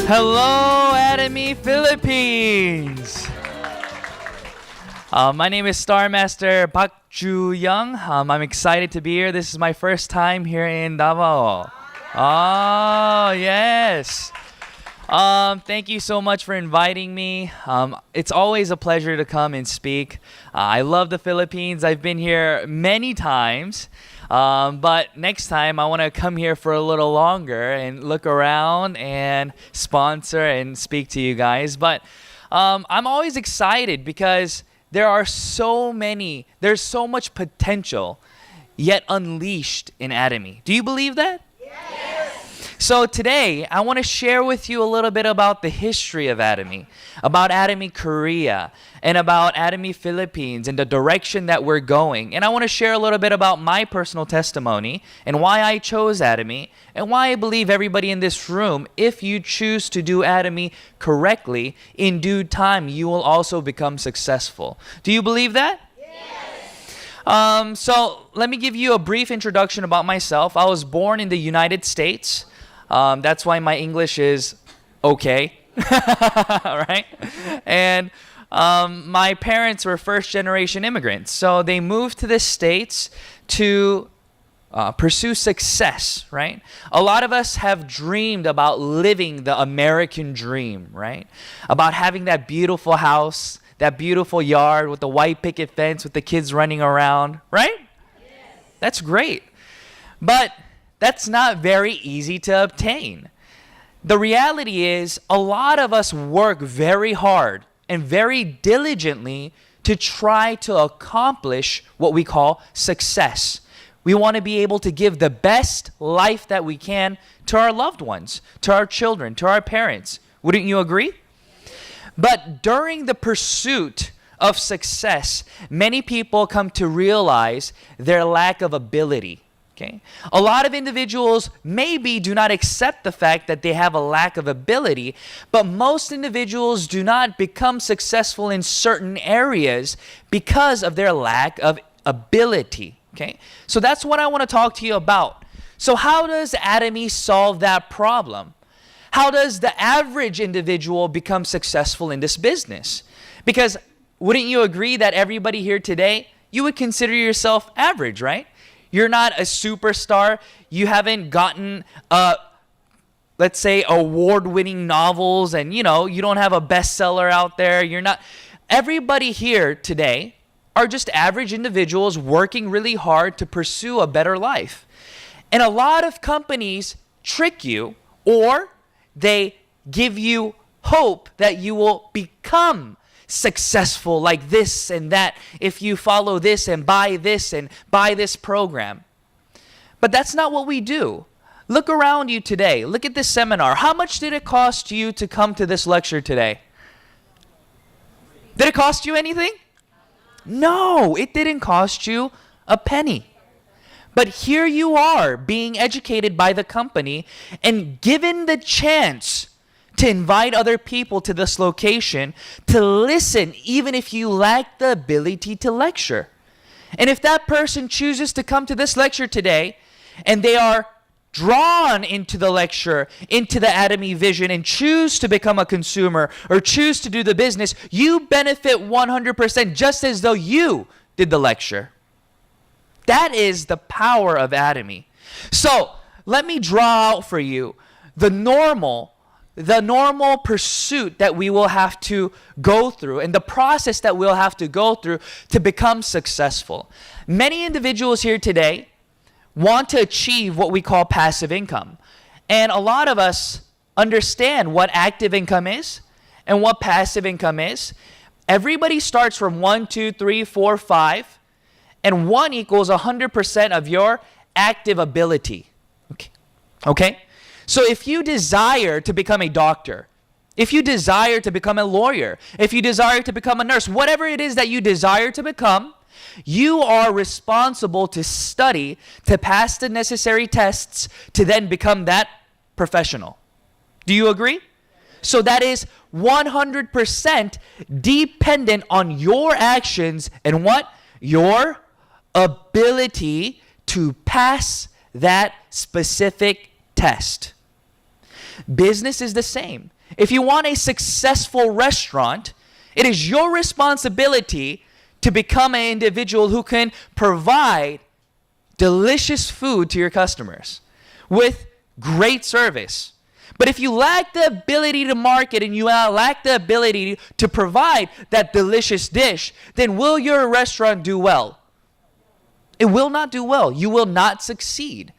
Hello, Atomy Philippines. My name is Star Master Coach Joo. I'm excited to be here. This is my first time here in Davao. Oh, yes. Thank you so much for inviting me. It's always a pleasure to come and speak. I love the Philippines. I've been here many times. But next time, I want to come here for a little longer and look around and sponsor and speak to you guys. But I'm always excited because there's so much potential yet unleashed in Atomy. Do you believe that? So today, I want to share with you a little bit about the history of Atomy, about Atomy Korea, and about Atomy Philippines and the direction that we're going. And I want to share a little bit about my personal testimony and why I chose Atomy and why I believe everybody in this room, if you choose to do Atomy correctly, in due time, you will also become successful. Do you believe that? So let me give you a brief introduction about myself. I was born in the United States. That's why my English is okay, right? And my parents were first-generation immigrants, so they moved to the States to pursue success, right? A lot of us have dreamed about living the American dream, right? About having that beautiful house, that beautiful yard with the white picket fence with the kids running around, right? Yes. That's great. But that's not very easy to obtain. The reality is, a lot of us work very hard and very diligently to try to accomplish what we call success. We want to be able to give the best life that we can to our loved ones, to our children, to our parents. Wouldn't you agree? But during the pursuit of success, many people come to realize their lack of ability. Okay? A lot of individuals maybe do not accept the fact that they have a lack of ability, but most individuals do not become successful in certain areas because of their lack of ability. Okay? So that's what I want to talk to you about. So how does Atomy solve that problem? How does the average individual become successful in this business? Because wouldn't you agree that everybody here today, you would consider yourself average, right? You're not a superstar. You haven't gotten, let's say, award-winning novels, and you don't have a bestseller out there. You're not. Everybody here today are just average individuals working really hard to pursue a better life. And a lot of companies trick you, or they give you hope that you will become successful like this and that if you follow this and buy this program. But that's not what we do. Look around you today. Look at this seminar. How much did it cost you to come to this lecture today? Did it cost you anything? No, it didn't cost you a penny. But here you are being educated by the company and given the chance to invite other people to this location to listen, even if you lack the ability to lecture. And if that person chooses to come to this lecture today and they are drawn into the lecture, into the Atomy vision, and choose to become a consumer or choose to do the business, you benefit 100% just as though you did the lecture. That is the power of Atomy. So let me draw out for you the normal pursuit that we will have to go through and the process that we'll have to go through to become successful. Many individuals here today want to achieve what we call passive income. And a lot of us understand what active income is and what passive income is. Everybody starts from 1, 2, 3, 4, 5, and 1 equals 100% of your active ability. Okay? So if you desire to become a doctor, if you desire to become a lawyer, if you desire to become a nurse, whatever it is that you desire to become, you are responsible to study, to pass the necessary tests, to then become that professional. Do you agree? So that is 100% dependent on your actions and what? Your ability to pass that specific test. Business is the same. If you want a successful restaurant, it is your responsibility to become an individual who can provide delicious food to your customers with great service. But if you lack the ability to market and you lack the ability to provide that delicious dish, then will your restaurant do well? It will not do well. You will not succeed.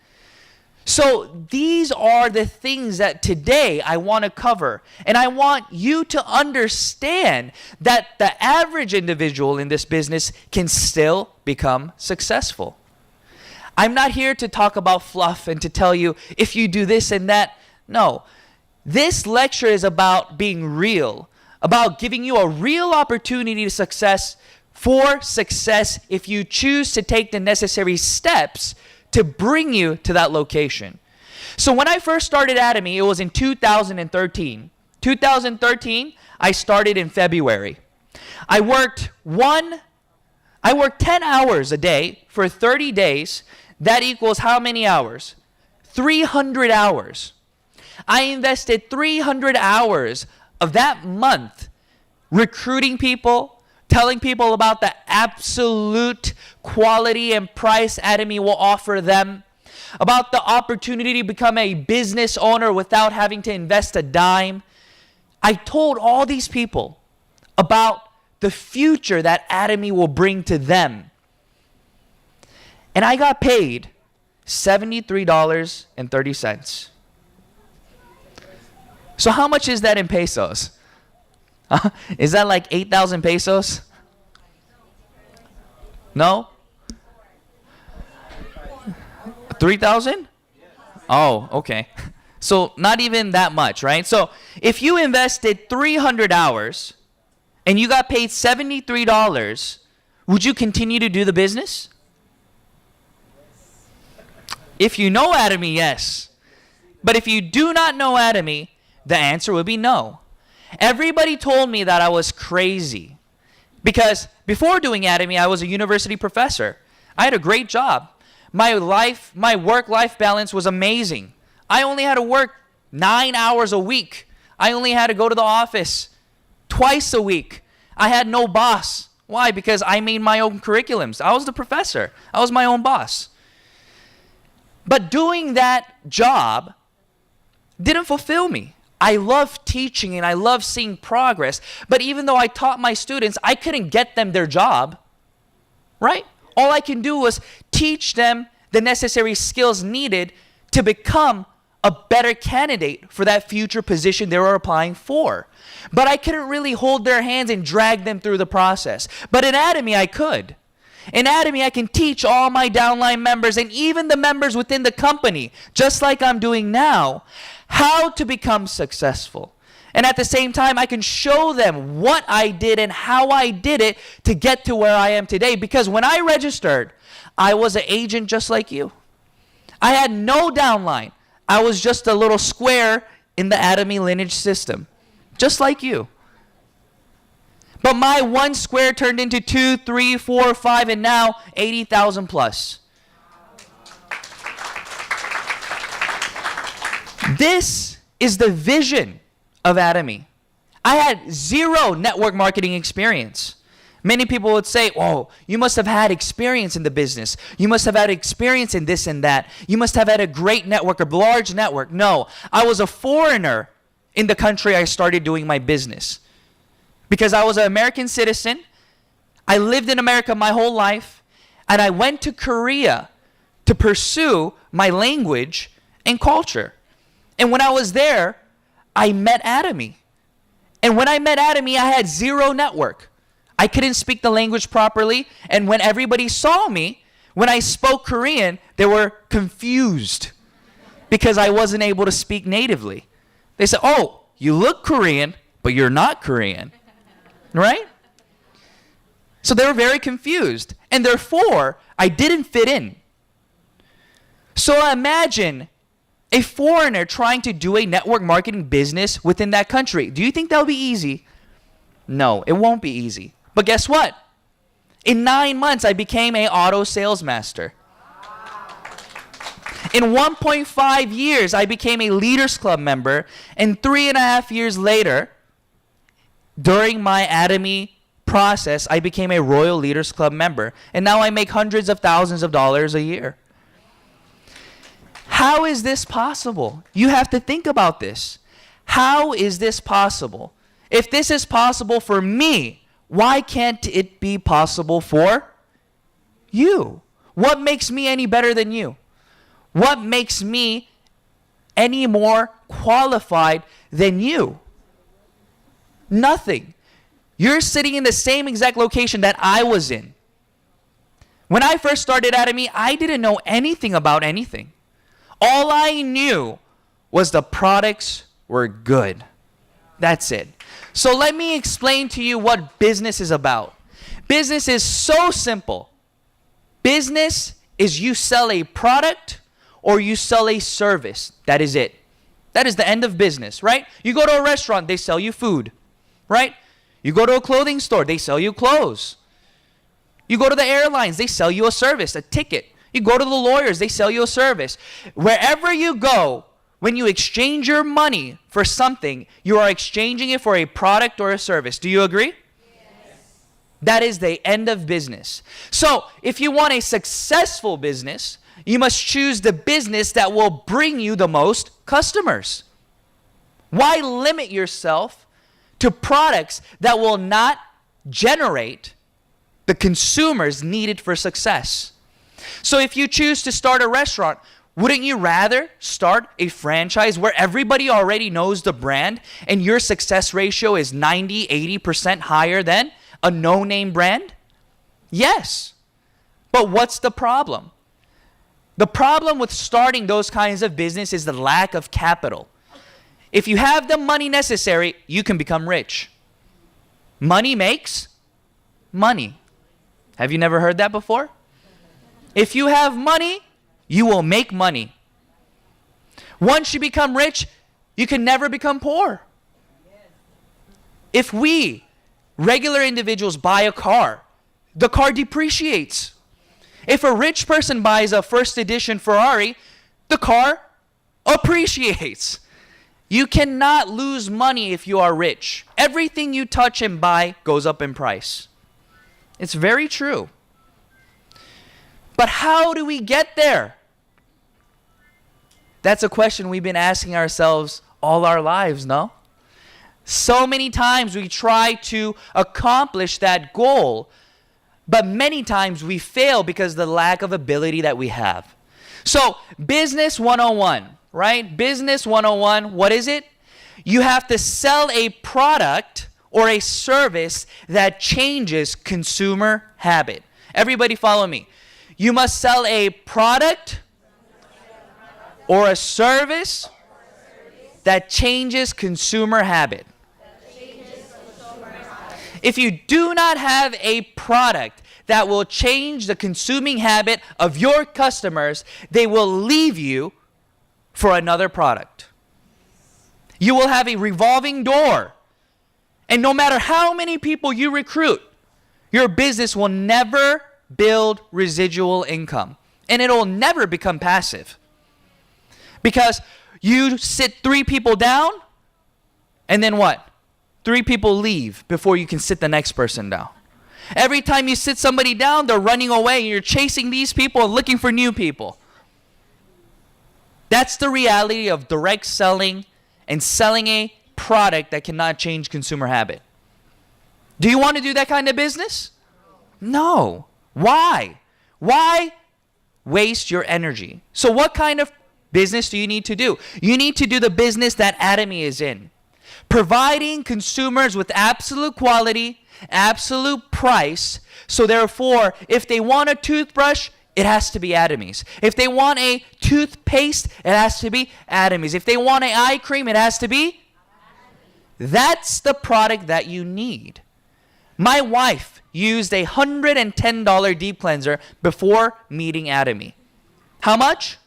So these are the things that today I want to cover. And I want you to understand that the average individual in this business can still become successful. I'm not here to talk about fluff and to tell you if you do this and that. No, this lecture is about being real, about giving you a real opportunity to success if you choose to take the necessary steps to bring you to that location. So when I first started Atomy, it was in 2013. 2013, I started in February. I worked 10 hours a day for 30 days. That equals how many hours? 300 hours. I invested 300 hours of that month recruiting people, telling people about the absolute quality and price Atomy will offer them, about the opportunity to become a business owner without having to invest a dime. I told all these people about the future that Atomy will bring to them. And I got paid $73.30. So how much is that in pesos? Is that like 8,000 pesos? No? 3,000? Oh, okay. So not even that much, right? So if you invested 300 hours and you got paid $73, would you continue to do the business? If you know Atomy, yes. But if you do not know Atomy, the answer would be no. Everybody told me that I was crazy because before doing Atomy, I was a university professor. I had a great job. My work-life balance was amazing. I only had to work 9 hours a week. I only had to go to the office twice a week. I had no boss. Why? Because I made my own curriculums. I was the professor. I was my own boss. But doing that job didn't fulfill me. I love teaching and I love seeing progress. But even though I taught my students, I couldn't get them their job, right? All I can do was teach them the necessary skills needed to become a better candidate for that future position they were applying for. But I couldn't really hold their hands and drag them through the process. But in Atomy, I could. In Atomy, I can teach all my downline members and even the members within the company, just like I'm doing now, how to become successful. And at the same time, I can show them what I did and how I did it to get to where I am today. Because when I registered, I was an agent just like you. I had no downline. I was just a little square in the Atomy lineage system, just like you. But my one square turned into 2, 3, 4, 5, and now 80,000 plus. This is the vision of Atomy. I had zero network marketing experience. Many people would say, oh, you must have had experience in the business. You must have had experience in this and that. You must have had a great network, a large network. No, I was a foreigner in the country I started doing my business. Because I was an American citizen. I lived in America my whole life. And I went to Korea to pursue my language and culture. And when I was there, I met Atomy. And when I met Atomy, I had zero network. I couldn't speak the language properly. And when everybody saw me, when I spoke Korean, they were confused because I wasn't able to speak natively. They said, oh, you look Korean, but you're not Korean. Right? So they were very confused. And therefore, I didn't fit in. So imagine a foreigner trying to do a network marketing business within that country. Do you think that'll be easy? No, it won't be easy. But guess what? In 9 months, I became an auto sales master. In 1.5 years, I became a Leaders Club member, and 3.5 years later, during my Atomy process, I became a Royal Leaders Club member, and now I make hundreds of thousands of dollars a year. How is this possible? You have to think about this. How is this possible? If this is possible for me, why can't it be possible for you? What makes me any better than you? What makes me any more qualified than you? Nothing. You're sitting in the same exact location that I was in. When I first started Atomy, I didn't know anything about anything. All I knew was the products were good. That's it. So let me explain to you what business is about. Business is so simple. Business is you sell a product or you sell a service. That is it. That is the end of business, right? You go to a restaurant, they sell you food, right? You go to a clothing store, they sell you clothes. You go to the airlines, they sell you a service, a ticket. You go to the lawyers, they sell you a service. Wherever you go, when you exchange your money for something, you are exchanging it for a product or a service. Do you agree? Yes. That is the end of business. So, if you want a successful business, you must choose the business that will bring you the most customers. Why limit yourself to products that will not generate the consumers needed for success? So if you choose to start a restaurant, wouldn't you rather start a franchise where everybody already knows the brand and your success ratio is 90, 80% higher than a no-name brand? Yes. But what's the problem? The problem with starting those kinds of business is the lack of capital. If you have the money necessary, you can become rich. Money makes money. Have you never heard that before? If you have money, you will make money. Once you become rich, you can never become poor. If we, regular individuals, buy a car, the car depreciates. If a rich person buys a first edition Ferrari, the car appreciates. You cannot lose money if you are rich. Everything you touch and buy goes up in price. It's very true. But how do we get there? That's a question we've been asking ourselves all our lives, no? So many times we try to accomplish that goal, but many times we fail because of the lack of ability that we have. So, Business 101, right? Business 101, what is it? You have to sell a product or a service that changes consumer habit. Everybody follow me. You must sell a product or a service that changes consumer habit. If you do not have a product that will change the consuming habit of your customers, they will leave you for another product. You will have a revolving door. And no matter how many people you recruit, your business will never build residual income. And it'll never become passive. Because you sit 3 people down, and then what? 3 people leave before you can sit the next person down. Every time you sit somebody down, they're running away, and you're chasing these people and looking for new people. That's the reality of direct selling and selling a product that cannot change consumer habit. Do you want to do that kind of business? No. Why? Why waste your energy? So what kind of business do you need to do? You need to do the business that Atomy is in. Providing consumers with absolute quality, absolute price. So therefore, if they want a toothbrush, it has to be Atomy's. If they want a toothpaste, it has to be Atomy's. If they want an eye cream, it has to be. That's the product that you need. My wife used a $110 deep cleanser before meeting Atomy. How much?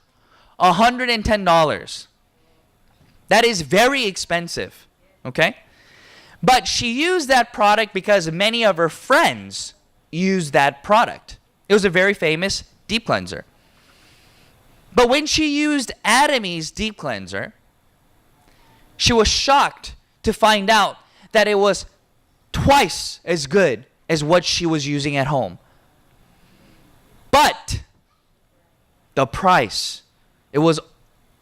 $110. That is very expensive, okay? But she used that product because many of her friends used that product. It was a very famous deep cleanser. But when she used Atomy's deep cleanser, she was shocked to find out that it was twice as good as what she was using at home. But the price, it was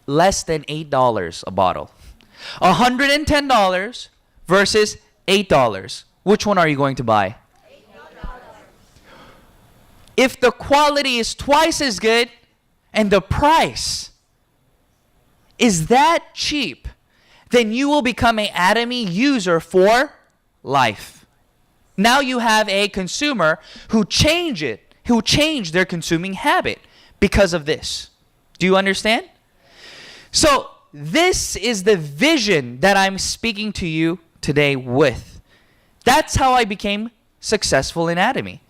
less than $8 a bottle. $110 versus $8. Which one are you going to buy? If the quality is twice as good and the price is that cheap, then you will become an Atomy user for life. Now you have a consumer who changed their consuming habit because of this. Do you understand? So this is the vision that I'm speaking to you today with. That's how I became successful in Atomy.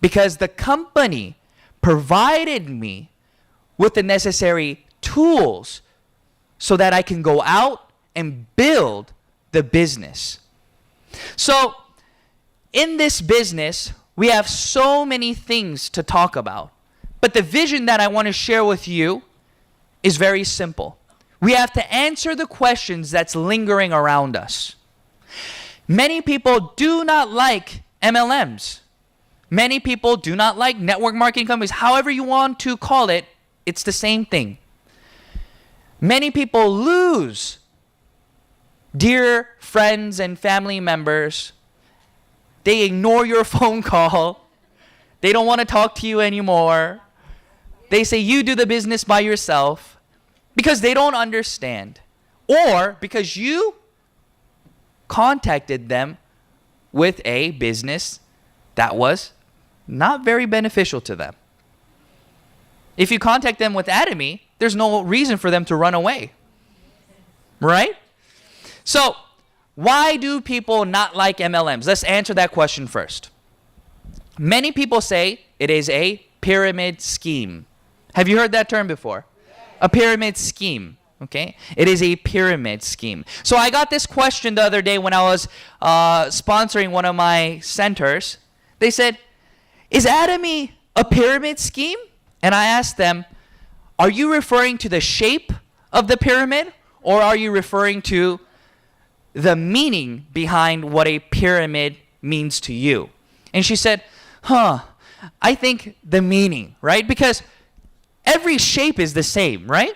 Because the company provided me with the necessary tools so that I can go out and build the business. So in this business, we have so many things to talk about. But the vision that I want to share with you is very simple. We have to answer the questions that's lingering around us. Many people do not like MLMs. Many people do not like network marketing companies. However you want to call it, it's the same thing. Many people lose dear friends and family members. They ignore your phone call. They don't want to talk to you anymore. They say you do the business by yourself because they don't understand. Or because you contacted them with a business that was not very beneficial to them. If you contact them with Atomy, there's no reason for them to run away. Right? So, why do people not like MLMs? Let's answer that question first. Many people say it is a pyramid scheme. Have you heard that term before? A pyramid scheme. Okay? It is a pyramid scheme. So I got this question the other day when I was sponsoring one of my centers. They said, is Atomy a pyramid scheme? And I asked them, are you referring to the shape of the pyramid, or are you referring to the meaning behind what a pyramid means to you? And she said, I think the meaning, right? Because every shape is the same, right?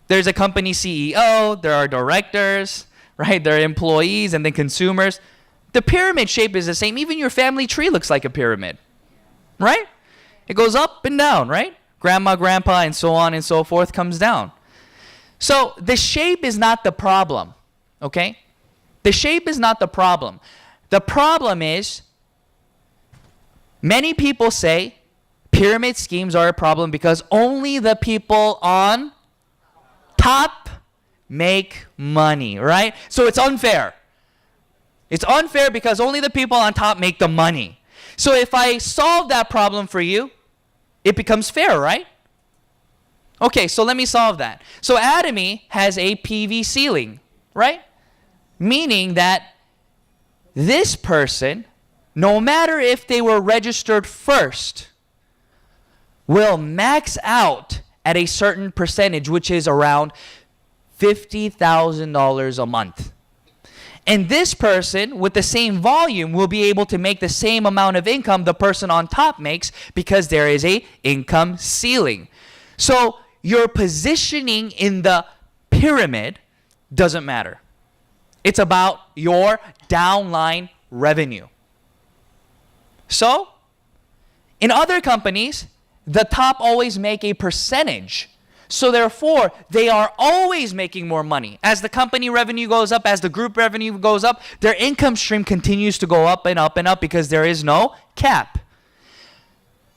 There's a company CEO, there are directors, right? There are employees and then consumers. The pyramid shape is the same. Even your family tree looks like a pyramid, right? It goes up and down, right? Grandma, grandpa, and so on and so forth comes down. So the shape is not the problem, okay? The shape is not the problem. The problem is many people say pyramid schemes are a problem because only the people on top make money, right? So it's unfair. It's unfair because only the people on top make the money. So if I solve that problem for you, it becomes fair, right? Okay, so let me solve that. So Atomy has a PV ceiling, right? Meaning that this person, no matter if they were registered first, will max out at a certain percentage, which is around $50,000 a month. And this person with the same volume will be able to make the same amount of income the person on top makes because there is a income ceiling. So your positioning in the pyramid doesn't matter. It's about your downline revenue. So in other companies, the top always make a percentage. So therefore, they are always making more money. As the company revenue goes up, as the group revenue goes up, their income stream continues to go up and up and up because there is no cap.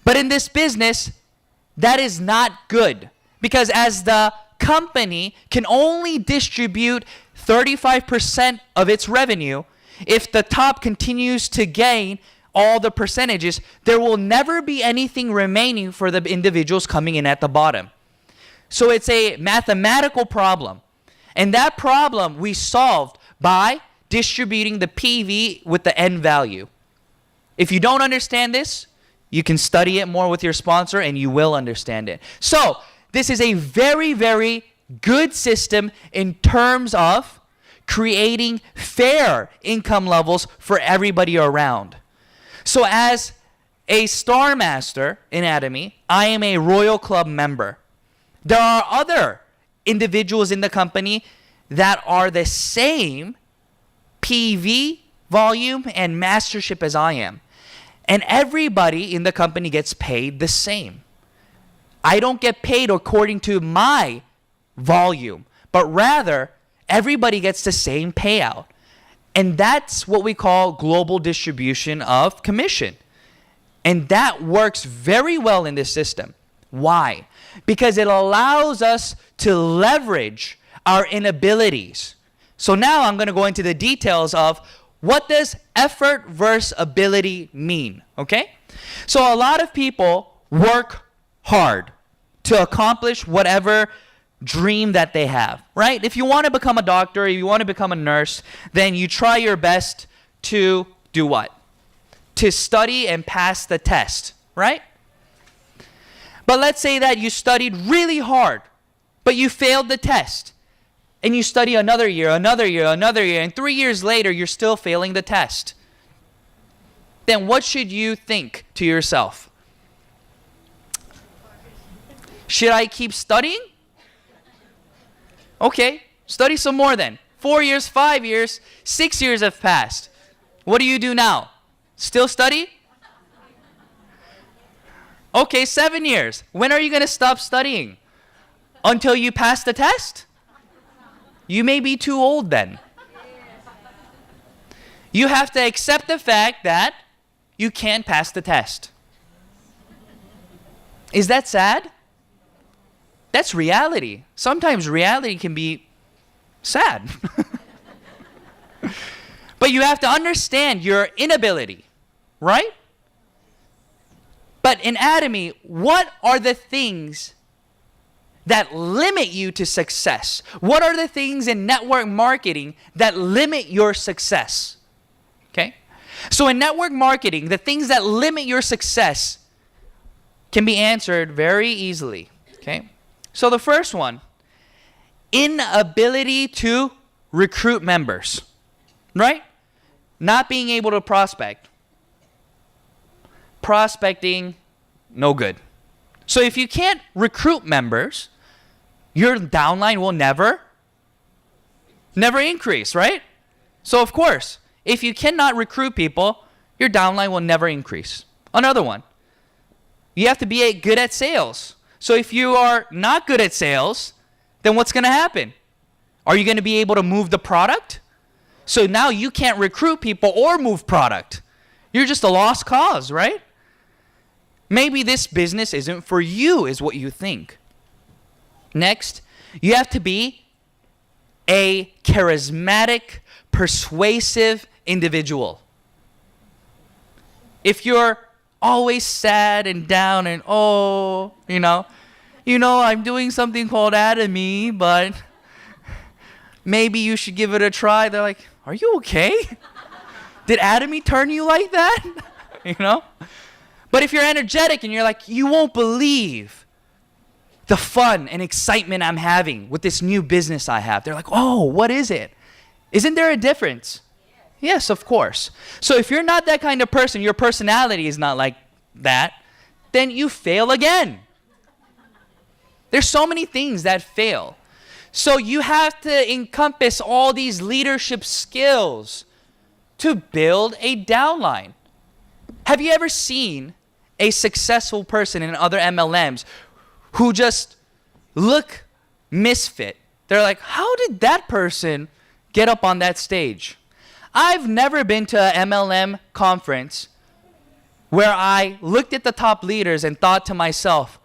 But in this business, that is not good. Because as the company can only distribute 35% of its revenue, if the top continues to gain all the percentages, there will never be anything remaining for the individuals coming in at the bottom. So it's a mathematical problem. And that problem we solved by distributing the PV with the end value. If you don't understand this, you can study it more with your sponsor and you will understand it. So this is a very, very good system in terms of creating fair income levels for everybody around. So as a Star Master in Atomy, I am a Royal Club member. There are other individuals in the company that are the same PV volume and mastership as I am. And everybody in the company gets paid the same. I don't get paid according to my volume, but rather everybody gets the same payout. And that's what we call global distribution of commission. And that works very well in this system. Why? Because it allows us to leverage our inabilities. So now I'm going to go into the details of what does effort versus ability mean, okay? So a lot of people work hard to accomplish whatever dream that they have, right? If you want to become a doctor, if you want to become a nurse, then you try your best to do what? To study and pass the test, right? But let's say that you studied really hard, but you failed the test. And you study another year, and 3 years later, you're still failing the test. Then what should you think to yourself? Should I keep studying? Okay, study some more then. 4 years, 5 years, 6 years have passed. What do you do now? Still study? Okay, 7 years. When are you going to stop studying? Until you pass the test? You may be too old then. You have to accept the fact that you can't pass the test. Is that sad? That's reality. Sometimes reality can be sad. But you have to understand your inability, right? But in Atomy, what are the things that limit you to success? What are the things in network marketing that limit your success? Okay? So in network marketing, the things that limit your success can be answered very easily. Okay? So the first one, inability to recruit members. Right? Not being able to prospect. Prospecting, no good. So if you can't recruit members, your downline will never increase, right? So of course, if you cannot recruit people, your downline will never increase. Another one, you have to be good at sales. So if you are not good at sales, then what's going to happen? Are you going to be able to move the product? So now you can't recruit people or move product. You're just a lost cause, right? Maybe this business isn't for you, is what you think. Next, you have to be a charismatic, persuasive individual. If you're always sad and down and, I'm doing something called Atomy, but maybe you should give it a try. They're like, are you okay? Did Atomy turn you like that? But if you're energetic and you're like, you won't believe the fun and excitement I'm having with this new business I have. They're like, oh, what is it? Isn't there a difference? Yes, of course. So if you're not that kind of person, your personality is not like that, then you fail again. There's so many things that fail. So you have to encompass all these leadership skills to build a downline. Have you ever seen a successful person in other MLMs who just look misfit? They're like, how did that person get up on that stage? I've never been to an MLM conference where I looked at the top leaders and thought to myself,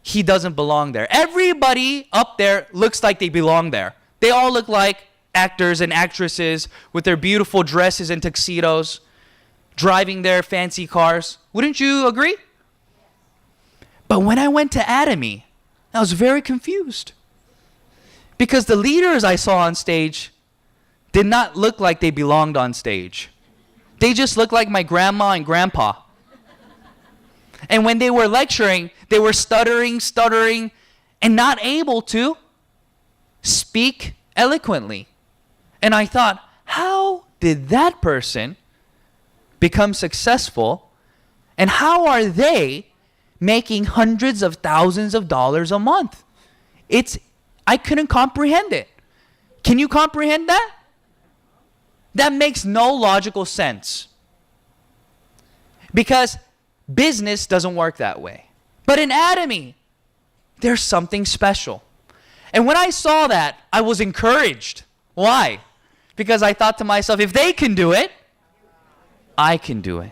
he doesn't belong there. Everybody up there looks like they belong there. They all look like actors and actresses with their beautiful dresses and tuxedos, driving their fancy cars. Wouldn't you agree? But when I went to Atomy, I was very confused. Because the leaders I saw on stage did not look like they belonged on stage. They just looked like my grandma and grandpa. And when they were lecturing, they were stuttering, and not able to speak eloquently. And I thought, how did that person become successful? And how are they making hundreds of thousands of dollars a month? I couldn't comprehend it. Can you comprehend that? That makes no logical sense. Because business doesn't work that way. But in Atomy, there's something special. And when I saw that, I was encouraged. Why? Because I thought to myself, if they can do it, I can do it.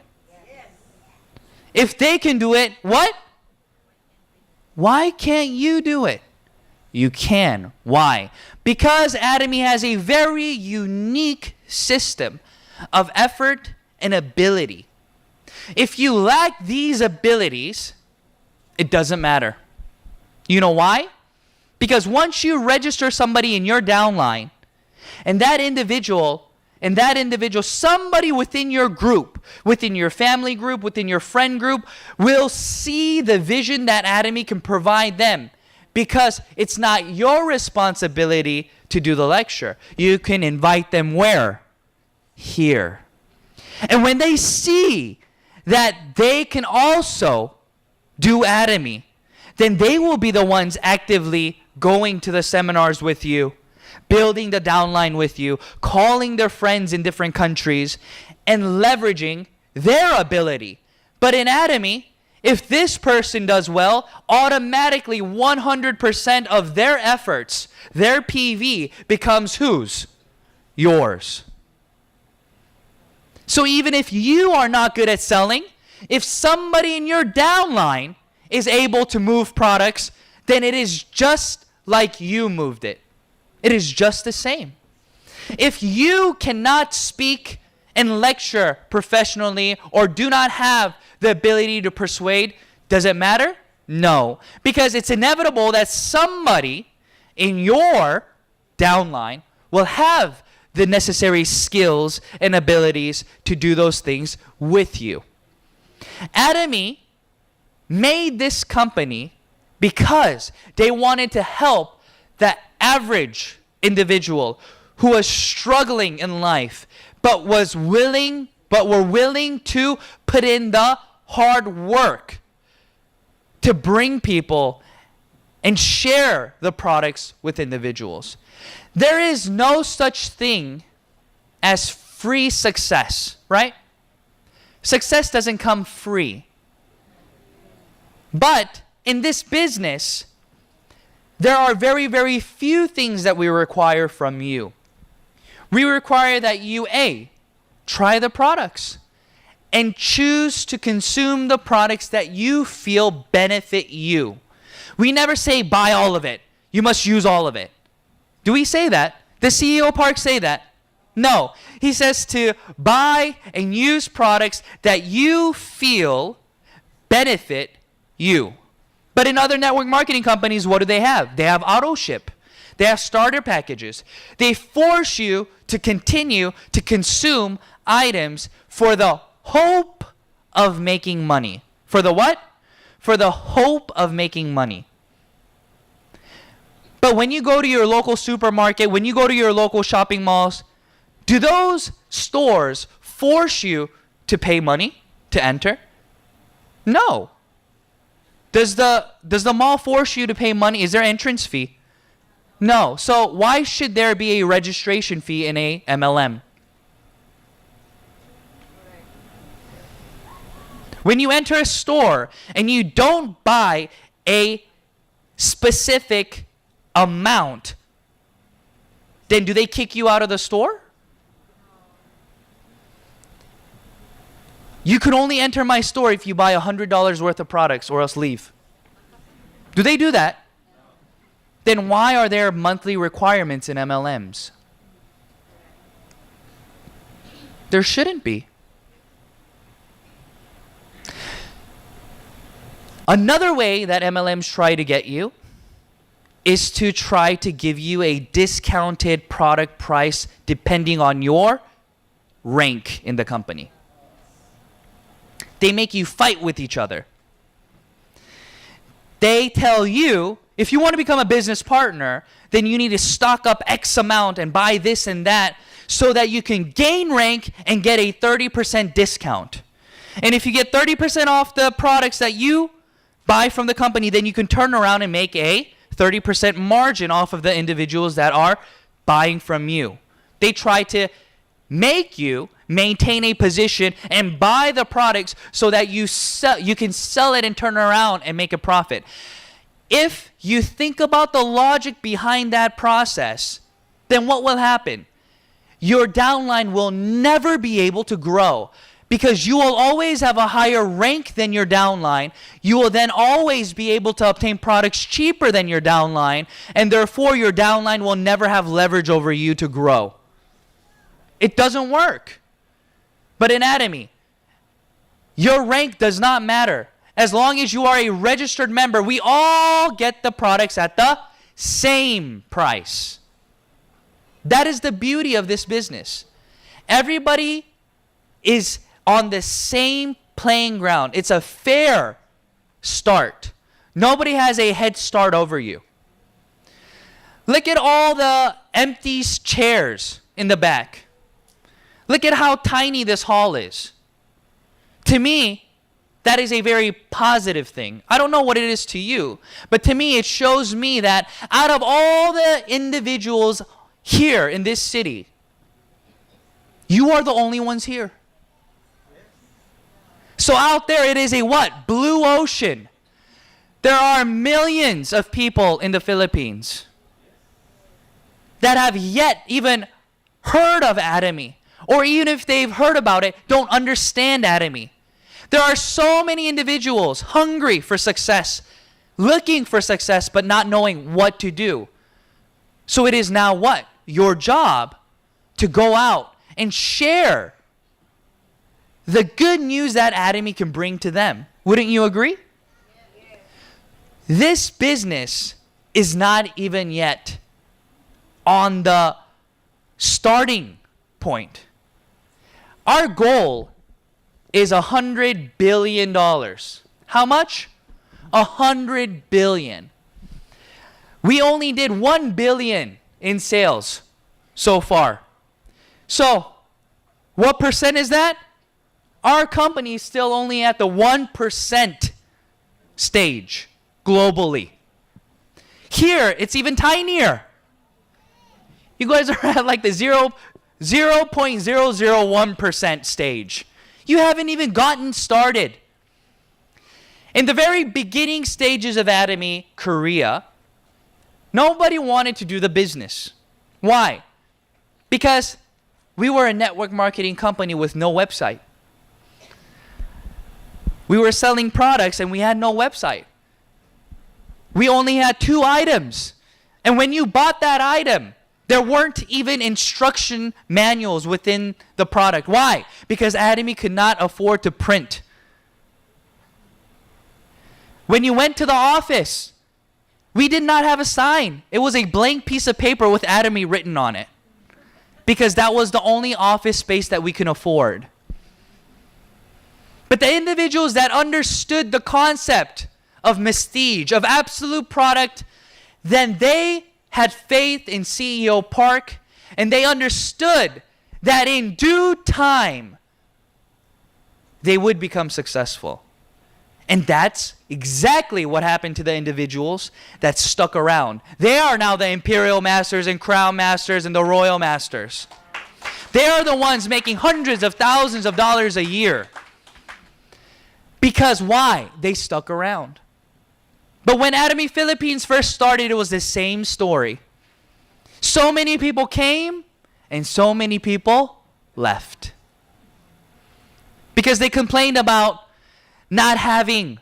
If they can do it, what? Why can't you do it? You can. Why? Because Atomy has a very unique system of effort and ability. If you lack these abilities, it doesn't matter. You know why? Because once you register somebody in your downline, and that individual, somebody within your group, within your family group, within your friend group, will see the vision that Atomy can provide them. Because it's not your responsibility to do the lecture. You can invite them where? Here. And when they see that they can also do Atomy, then they will be the ones actively going to the seminars with you, building the downline with you, calling their friends in different countries, and leveraging their ability. But in Atomy, if this person does well, automatically 100% of their efforts, their PV, becomes whose? Yours. So even if you are not good at selling, if somebody in your downline is able to move products, then it is just like you moved it. It is just the same. If you cannot speak and lecture professionally or do not have the ability to persuade, does it matter? No. Because it's inevitable that somebody in your downline will have the necessary skills and abilities to do those things with you. Atomy made this company because they wanted to help the average individual who was struggling in life but were willing to put in the hard work to bring people and share the products with individuals. There is no such thing as free success, right? Success doesn't come free. But in this business, there are very, very few things that we require from you. We require that you, A, try the products and choose to consume the products that you feel benefit you. We never say buy all of it. You must use all of it. Do we say that? Does CEO Park say that? No. He says to buy and use products that you feel benefit you. But in other network marketing companies, what do they have? They have auto ship. They have starter packages. They force you to continue to consume items for the hope of making money. For the what? For the hope of making money. But when you go to your local supermarket, when you go to your local shopping malls, do those stores force you to pay money to enter? No. Does the mall force you to pay money? Is there entrance fee? No. So why should there be a registration fee in a MLM? When you enter a store and you don't buy a specific amount, then do they kick you out of the store? You can only enter my store if you buy $100 worth of products or else leave. Do they do that? Then why are there monthly requirements in MLMs? There shouldn't be. Another way that MLMs try to get you is to try to give you a discounted product price depending on your rank in the company. They make you fight with each other. They tell you if you want to become a business partner, then you need to stock up X amount and buy this and that so that you can gain rank and get a 30% discount. And if you get 30% off the products that you buy from the company, then you can turn around and make a 30% margin off of the individuals that are buying from you. They try to make you maintain a position and buy the products so that you can sell it and turn around and make a profit. If you think about the logic behind that process, then what will happen? Your downline will never be able to grow because you will always have a higher rank than your downline. You will then always be able to obtain products cheaper than your downline, and therefore your downline will never have leverage over you to grow. It doesn't work. But in Atomy, your rank does not matter. As long as you are a registered member, we all get the products at the same price. That is the beauty of this business. Everybody is on the same playing ground. It's a fair start. Nobody has a head start over you. Look at all the empty chairs in the back. Look at how tiny this hall is. To me, that is a very positive thing. I don't know what it is to you, but to me, it shows me that out of all the individuals here in this city, you are the only ones here. So out there, it is a what? Blue ocean. There are millions of people in the Philippines that have yet even heard of Atomy, or even if they've heard about it, don't understand Atomy. There are so many individuals hungry for success, looking for success, but not knowing what to do. So it is now what? Your job to go out and share the good news that Atomy can bring to them. Wouldn't you agree? This business is not even yet on the starting point. Our goal is $100 billion. How much? $100 billion. We only did $1 billion in sales so far. So, what percent is that? Our company is still only at the 1% stage globally. Here, it's even tinier. You guys are at like the 0.001% stage. You haven't even gotten started. In the very beginning stages of Atomy Korea, nobody wanted to do the business. Why? Because we were a network marketing company with no website. We were selling products and we had no website. We only had 2 items. And when you bought that item, there weren't even instruction manuals within the product. Why? Because Atomy could not afford to print. When you went to the office, we did not have a sign. It was a blank piece of paper with Atomy written on it. Because that was the only office space that we can afford. But the individuals that understood the concept of prestige, of absolute product, then they had faith in CEO Park, and they understood that in due time, they would become successful. And that's exactly what happened to the individuals that stuck around. They are now the Imperial Masters and Crown Masters and the Royal Masters. They are the ones making hundreds of thousands of dollars a year. Because why? They stuck around. But when Atomy Philippines first started, it was the same story. So many people came and so many people left. Because they complained about not having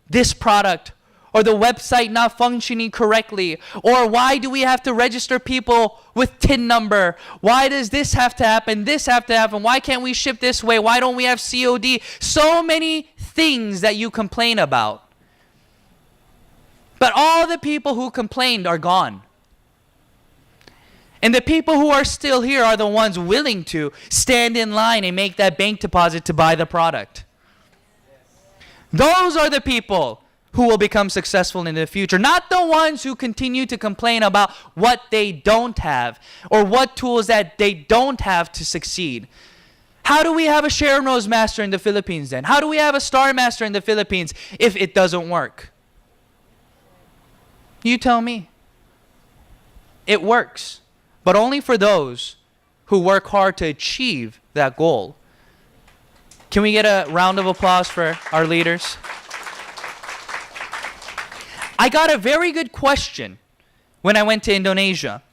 this product, or the website not functioning correctly, or why do we have to register people with TIN number? Why does this have to happen? This have to happen? Why can't we ship this way? Why don't we have COD? So many things that you complain about. But all the people who complained are gone. And the people who are still here are the ones willing to stand in line and make that bank deposit to buy the product. Those are the people who will become successful in the future, not the ones who continue to complain about what they don't have or what tools that they don't have to succeed. How do we have a Sharon Rose Master in the Philippines then? How do we have a Star Master in the Philippines if it doesn't work? You tell me. It works, but only for those who work hard to achieve that goal. Can we get a round of applause for our leaders? I got a very good question when I went to Indonesia.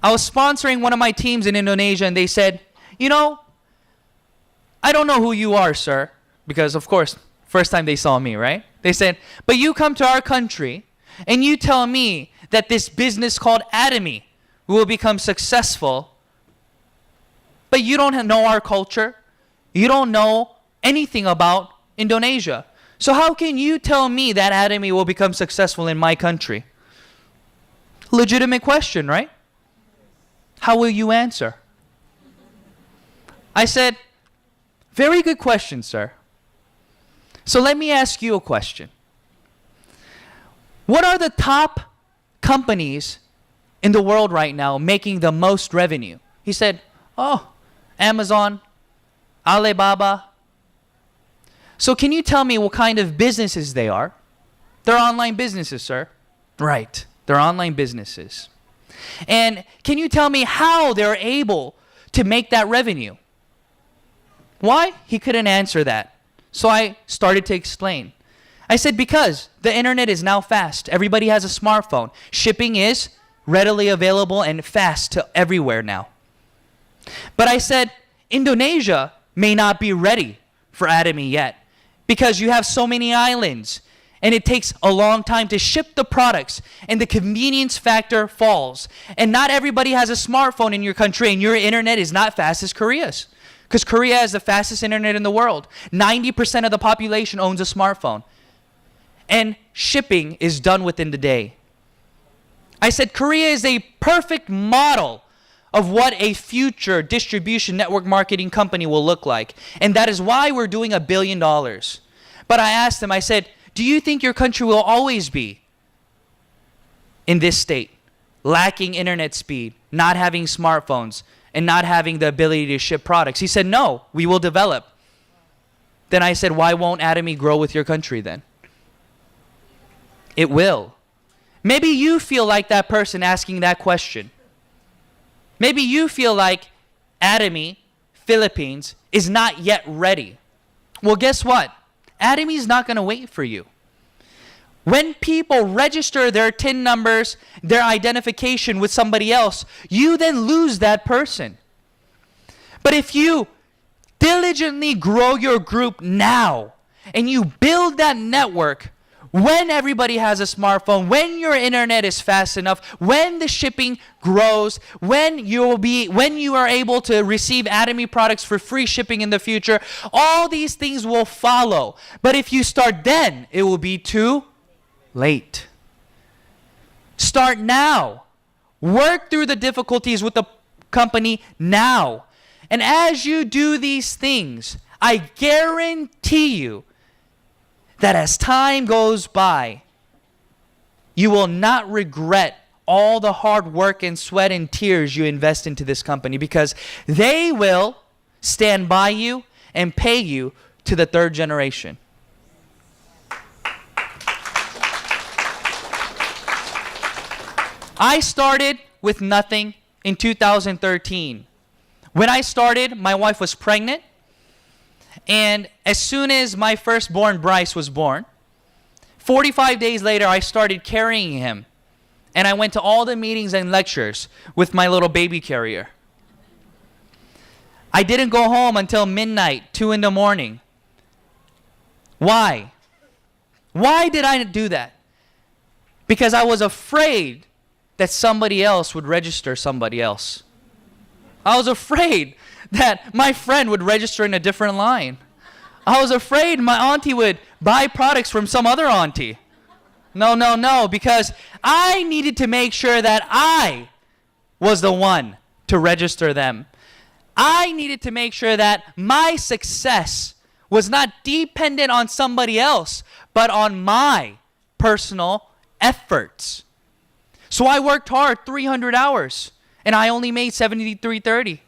I was sponsoring one of my teams in Indonesia, and they said, you know, I don't know who you are, sir, because, of course, first time they saw me, right? They said, but you come to our country, and you tell me that this business called Atomy will become successful, but you don't know our culture. You don't know anything about Indonesia. So how can you tell me that Atomy will become successful in my country? Legitimate question, right? How will you answer? I said, very good question, sir. So let me ask you a question. What are the top companies in the world right now making the most revenue? He said, oh, Amazon, Alibaba. So can you tell me what kind of businesses they are? They're online businesses, sir. Right, they're online businesses. And can you tell me how they're able to make that revenue? Why? He couldn't answer that. So I started to explain. I said, because the internet is now fast. Everybody has a smartphone. Shipping is readily available and fast to everywhere now. But I said, Indonesia may not be ready for Atomy yet because you have so many islands and it takes a long time to ship the products and the convenience factor falls. And not everybody has a smartphone in your country and your internet is not fast as Korea's. Because Korea has the fastest internet in the world. 90% of the population owns a smartphone. And shipping is done within the day. I said Korea is a perfect model of what a future distribution network marketing company will look like. And that is why we're doing $1 billion. But I asked them, I said, do you think your country will always be in this state? Lacking internet speed, not having smartphones, and not having the ability to ship products? He said, no, we will develop. Then I said, why won't Atomy grow with your country then? It will. Maybe you feel like that person asking that question. Maybe you feel like Atomy, Philippines, is not yet ready. Well, guess what? Atomy is not going to wait for you. When people register their TIN numbers, their identification with somebody else, you then lose that person. But if you diligently grow your group now and you build that network, when everybody has a smartphone, when your internet is fast enough, when the shipping grows, when you are able to receive Atomy products for free shipping in the future, all these things will follow. But if you start then, it will be too late. Start now. Work through the difficulties with the company now. And as you do these things, I guarantee you that as time goes by, you will not regret all the hard work and sweat and tears you invest into this company, because they will stand by you and pay you to the third generation. I started with nothing in 2013. When I started, my wife was pregnant. And as soon as my firstborn, Bryce, was born, 45 days later, I started carrying him. And I went to all the meetings and lectures with my little baby carrier. I didn't go home until midnight, 2 in the morning. Why? Why did I do that? Because I was afraid that somebody else would register somebody else. I was afraid that my friend would register in a different line. I was afraid my auntie would buy products from some other auntie. No, because I needed to make sure that I was the one to register them. I needed to make sure that my success was not dependent on somebody else, but on my personal efforts. So I worked hard 300 hours and I only made 73.30.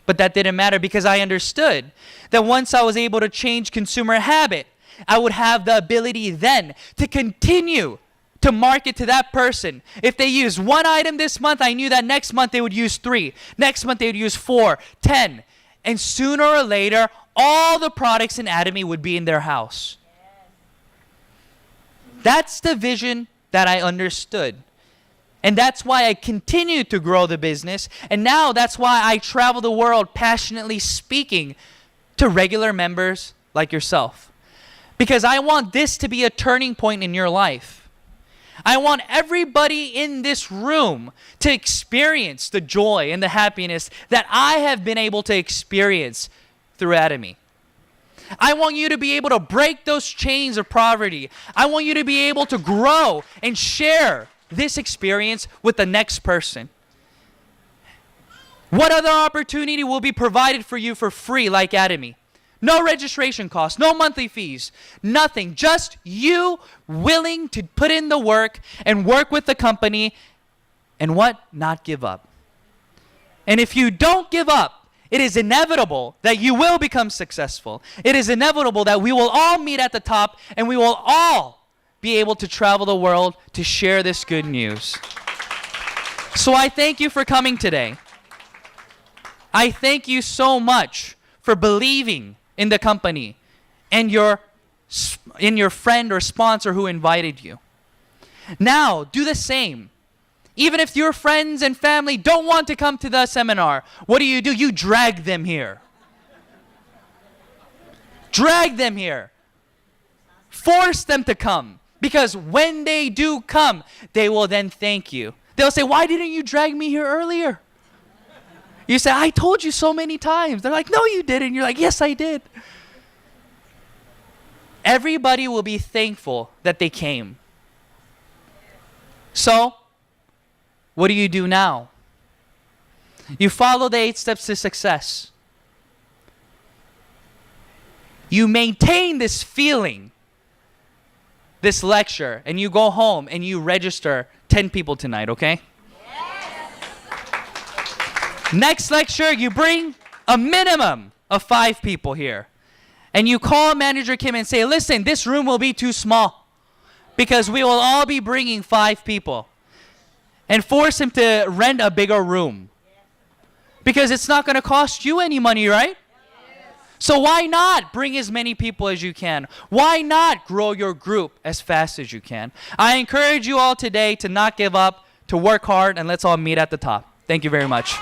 But that didn't matter because I understood that once I was able to change consumer habit, I would have the ability then to continue to market to that person. If they use one item this month, I knew that next month they would use 3. Next month they would use 4, 10. And sooner or later, all the products in Atomy would be in their house. That's the vision that I understood. And that's why I continued to grow the business. And now that's why I travel the world passionately speaking to regular members like yourself. Because I want this to be a turning point in your life. I want everybody in this room to experience the joy and the happiness that I have been able to experience through Atomy. I want you to be able to break those chains of poverty. I want you to be able to grow and share this experience with the next person. What other opportunity will be provided for you for free like Atomy? No registration costs, no monthly fees, nothing. Just you willing to put in the work and work with the company and what? Not give up. And if you don't give up, it is inevitable that you will become successful. It is inevitable that we will all meet at the top and we will all be able to travel the world to share this good news. So I thank you for coming today. I thank you so much for believing in the company and in your friend or sponsor who invited you. Now, do the same. Even if your friends and family don't want to come to the seminar, what do? You drag them here. Drag them here. Force them to come. Because when they do come, they will then thank you. They'll say, why didn't you drag me here earlier? You say, I told you so many times. They're like, no, you didn't. You're like, yes, I did. Everybody will be thankful that they came. So, what do you do now? You follow the 8 steps to success. You maintain this feeling, this lecture, and you go home and you register 10 people tonight, okay? Next lecture, you bring a minimum of 5 people here. And you call Manager Kim and say, listen, this room will be too small because we will all be bringing 5 people. And force him to rent a bigger room. Because it's not going to cost you any money, right? So why not bring as many people as you can? Why not grow your group as fast as you can? I encourage you all today to not give up, to work hard, and let's all meet at the top. Thank you very much.